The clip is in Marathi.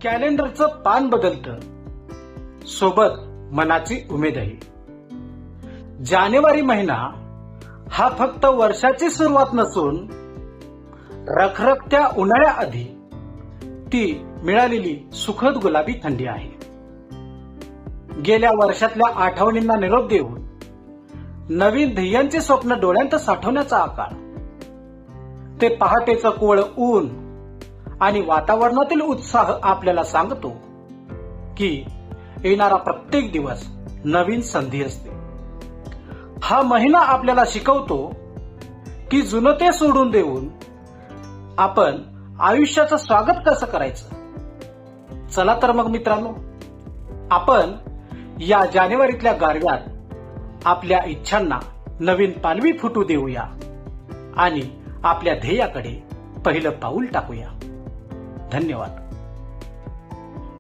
कॅलेंडरचं पान बदलतं, सोबत मनाची उमेदही. जानेवारी महिना हा फक्त वर्षाची सुरुवात नसून रखरखत्या उन्हाळ्याआधी ती मिळालेली सुखद गुलाबी थंडी आहे. गेल्या वर्षातल्या आठवणींना निरोप देऊन नवीन ध्येयांचे स्वप्न डोळ्यांत साठवण्याचा आकार, ते पहाटेचं कोवळं ऊन आणि वातावरणातील उत्साह आपल्याला सांगतो की येणारा प्रत्येक दिवस नवीन संधी असते. हा महिना आपल्याला शिकवतो की जुनं ते सोडून देऊन आपण आयुष्याचं स्वागत कसं करायचं. चला तर मग मित्रांनो, आपण या जानेवारीतल्या गारव्यात आपल्या इच्छांना नवीन पालवी फुटू देऊया आणि आपल्या ध्येयाकडे पहिलं पाऊल टाकूया. धन्यवाद.